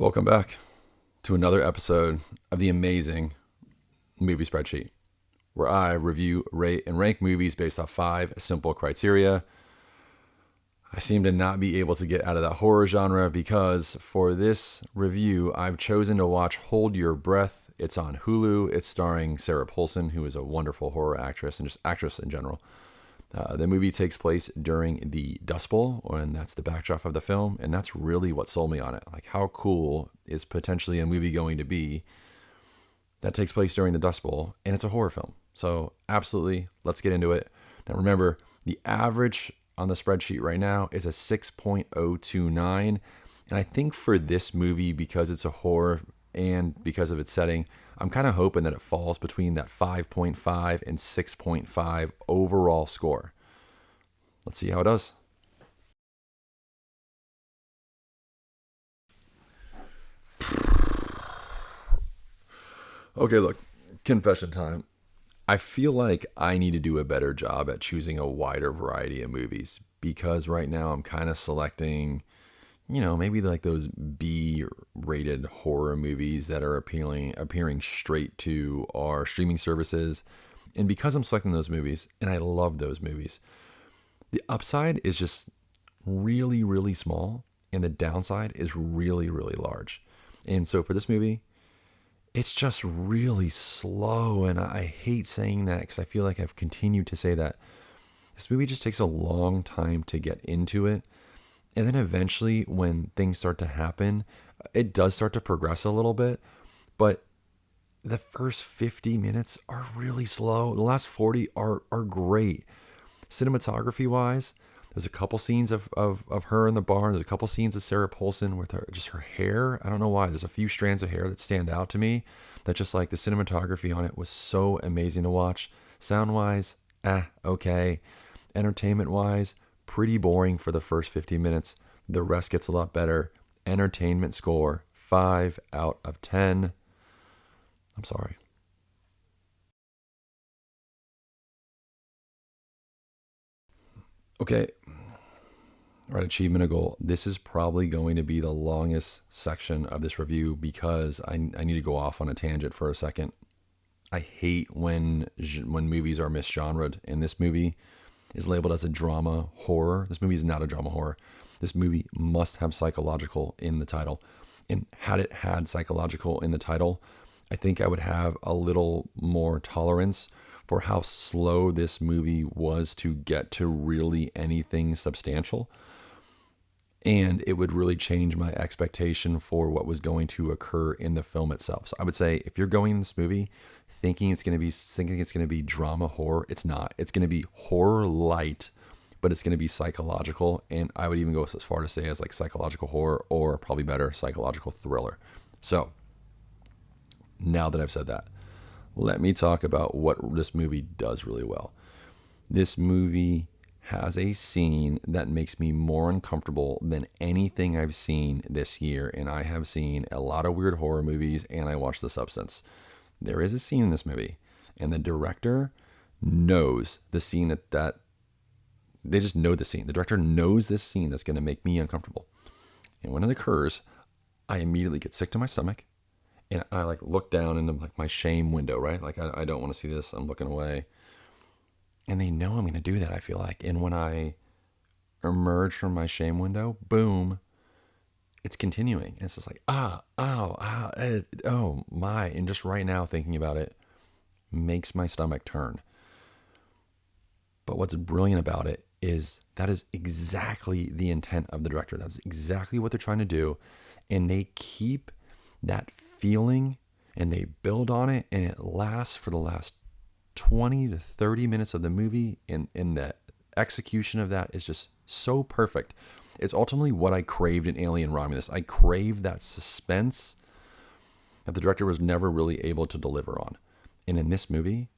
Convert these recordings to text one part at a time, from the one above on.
Welcome back to another episode of the amazing Movie Spreadsheet, where I review, rate, and rank movies based off 5 simple criteria. I seem to not be able to get out of that horror genre because for this review, I've chosen to watch Hold Your Breath. It's on Hulu. It's starring Sarah Paulson, who is a wonderful horror actress and just actress in general. The movie takes place during the Dust Bowl, and that's the backdrop of the film, and that's really what sold me on it. Like, how cool is potentially a movie going to be that takes place during the Dust Bowl, and it's a horror film. So, absolutely, let's get into it. Now, remember, the average on the spreadsheet right now is a 6.029, and I think for this movie, because it's a horror and because of its setting, I'm kind of hoping that it falls between that 5.5 and 6.5 overall score. Let's see how it does. Okay, look, confession time. I feel like I need to do a better job at choosing a wider variety of movies because right now I'm kind of selecting, maybe like those B-rated horror movies that are appearing straight to our streaming services. And because I'm selecting those movies, and I love those movies, the upside is just really, really small, and the downside is really, really large. And so for this movie, it's just really slow. And I hate saying that because I feel like I've continued to say that. This movie just takes a long time to get into it. And then eventually, when things start to happen, it does start to progress a little bit. But the first 50 minutes are really slow. The last 40 are great. Cinematography wise, there's a couple scenes of her in the barn. There's a couple scenes of Sarah Paulson with her hair. I don't know why. There's a few strands of hair that stand out to me that just like the cinematography on it was so amazing to watch. Sound wise, okay. Entertainment wise, pretty boring for the first 50 minutes. The rest gets a lot better. Entertainment score, 5 out of 10. I'm sorry. Okay, right, achievement of goal. This is probably going to be the longest section of this review because I need to go off on a tangent for a second. I hate when movies are misgenred, and this movie is labeled as a drama horror. This movie is not a drama horror. This movie must have psychological in the title. And had it had psychological in the title, I think I would have a little more tolerance for how slow this movie was to get to really anything substantial. And it would really change my expectation for what was going to occur in the film itself. So I would say if you're going in this movie thinking it's going to be drama horror, it's not. It's going to be horror light, but it's going to be psychological, and I would even go as far to say as like psychological horror or probably better psychological thriller. So, now that I've said that, let me talk about what this movie does really well. This movie has a scene that makes me more uncomfortable than anything I've seen this year. And I have seen a lot of weird horror movies and I watched The Substance. There is a scene in this movie, and the director knows the scene that they just know the scene. The director knows this scene that's going to make me uncomfortable. And when it occurs, I immediately get sick to my stomach and I like look down into like my shame window, right? Like I don't want to see this. I'm looking away. And they know I'm going to do that, I feel like. And when I emerge from my shame window, boom, it's continuing. And it's just like, oh my. And just right now thinking about it makes my stomach turn. But what's brilliant about it is that is exactly the intent of the director. That's exactly what they're trying to do. And they keep that feeling and they build on it, and it lasts for the last 20 to 30 minutes of the movie, and the execution of that is just so perfect. It's ultimately what I craved in Alien Romulus. I craved that suspense that the director was never really able to deliver on. And in this movie,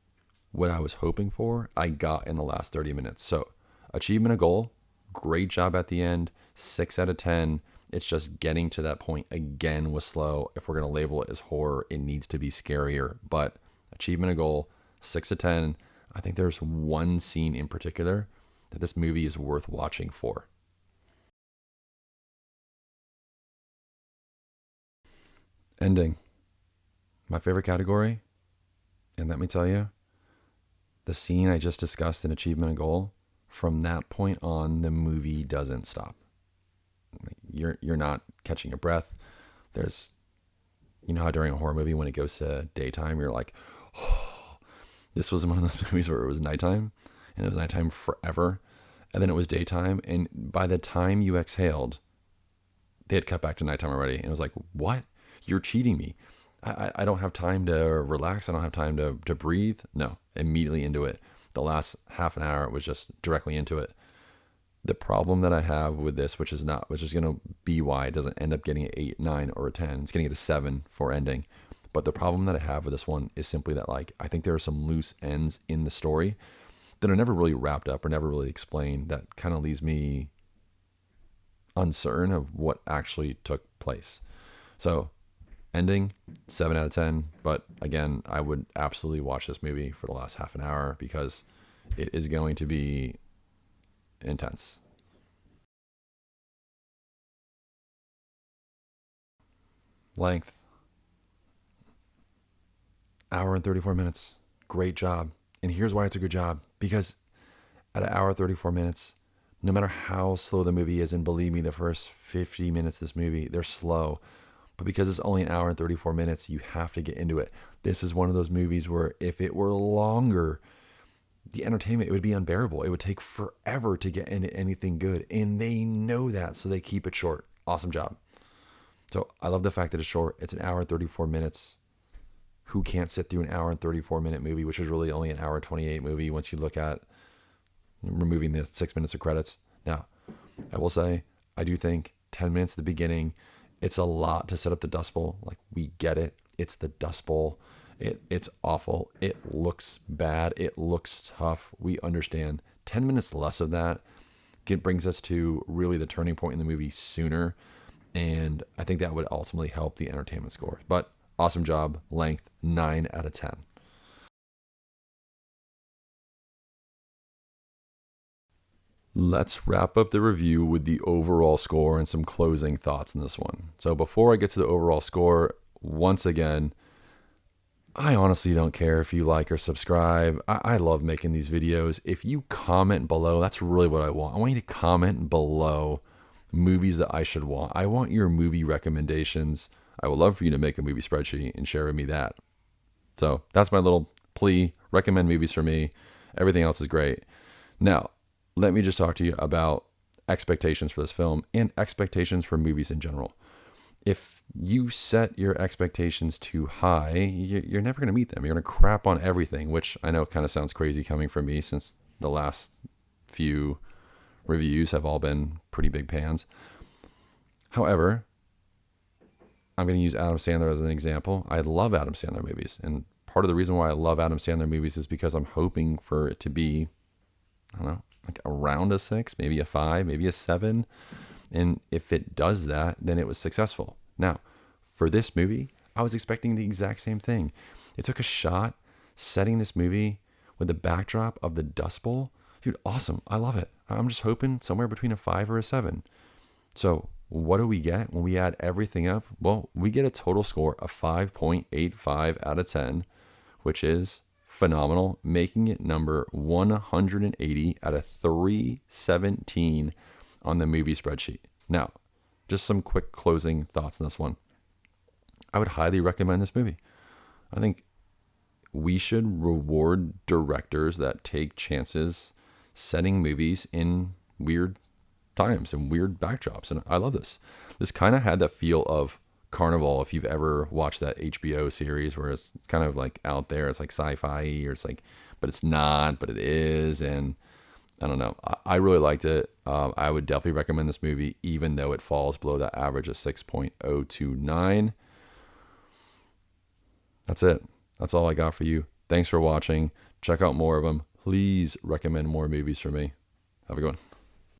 what I was hoping for, I got in the last 30 minutes. So, achievement of goal, great job at the end, 6 out of 10. It's just getting to that point again was slow. If we're going to label it as horror, it needs to be scarier. But achievement of goal, 6 of 10. I think there's one scene in particular that this movie is worth watching for. Ending. My favorite category. And let me tell you, the scene I just discussed in Achievement and Goal, from that point on, the movie doesn't stop. You're not catching your breath. There's, you know how during a horror movie, when it goes to daytime, you're like, oh, this was one of those movies where it was nighttime, and it was nighttime forever. And then it was daytime. And by the time you exhaled, they had cut back to nighttime already. And it was like, what? You're cheating me. I don't have time to relax. I don't have time to breathe. No, immediately into it. The last half an hour was just directly into it. The problem that I have with this, which is going to be why it doesn't end up getting an 8, 9, or a 10. It's getting a 7 for ending. But the problem that I have with this one is simply that, like, I think there are some loose ends in the story that are never really wrapped up or never really explained, that kind of leaves me uncertain of what actually took place. So ending, 7 out of 10. But again, I would absolutely watch this movie for the last half an hour because it is going to be intense. Length. Hour and 34 minutes. Great job. And here's why it's a good job. Because at an hour and 34 minutes, no matter how slow the movie is, and believe me, the first 50 minutes of this movie, they're slow. But because it's only an hour and 34 minutes, you have to get into it. This is one of those movies where if it were longer, the entertainment, it would be unbearable. It would take forever to get into anything good. And they know that, so they keep it short. Awesome job. So I love the fact that it's short. It's an hour and 34 minutes. Who can't sit through an hour and 34 minute movie, which is really only an hour and 28 movie once you look at removing the 6 minutes of credits. Now, I will say, I do think 10 minutes at the beginning, it's a lot to set up the Dust Bowl. Like, we get it. It's the Dust Bowl. It's awful. It looks bad. It looks tough. We understand. 10 minutes less of that brings us to really the turning point in the movie sooner. And I think that would ultimately help the entertainment score. But awesome job. Length, 9 out of 10. Let's wrap up the review with the overall score and some closing thoughts in this one. So before I get to the overall score, once again, I honestly don't care if you like or subscribe. I love making these videos. If you comment below, that's really what I want. I want you to comment below movies that I should want. I want your movie recommendations. I would love for you to make a movie spreadsheet and share with me that. So that's my little plea. Recommend movies for me. Everything else is great. Now, let me just talk to you about expectations for this film and expectations for movies in general. If you set your expectations too high, you're never going to meet them. You're going to crap on everything, which I know kind of sounds crazy coming from me, since the last few reviews have all been pretty big pans. However, I'm going to use Adam Sandler as an example. I love Adam Sandler movies. And part of the reason why I love Adam Sandler movies is because I'm hoping for it to be, I don't know, like around a 6, maybe a 5, maybe a 7. And if it does that, then it was successful. Now, for this movie, I was expecting the exact same thing. It took a shot setting this movie with the backdrop of the Dust Bowl. Dude, awesome. I love it. I'm just hoping somewhere between a 5 or a 7. So what do we get when we add everything up? Well, we get a total score of 5.85 out of 10, which is phenomenal, making it number 180 out of 317 on the movie spreadsheet. Now, just some quick closing thoughts on this one. I would highly recommend this movie. I think we should reward directors that take chances setting movies in weird times and weird backdrops. And I love this. This kind of had that feel of Carnival, if you've ever watched that HBO series where it's kind of like out there, it's like sci-fi, or it's like, but it's not, but it is. And I don't know. I really liked it. I would definitely recommend this movie, even though it falls below that average of 6.029. That's it. That's all I got for you. Thanks for watching. Check out more of them. Please recommend more movies for me. Have a good one.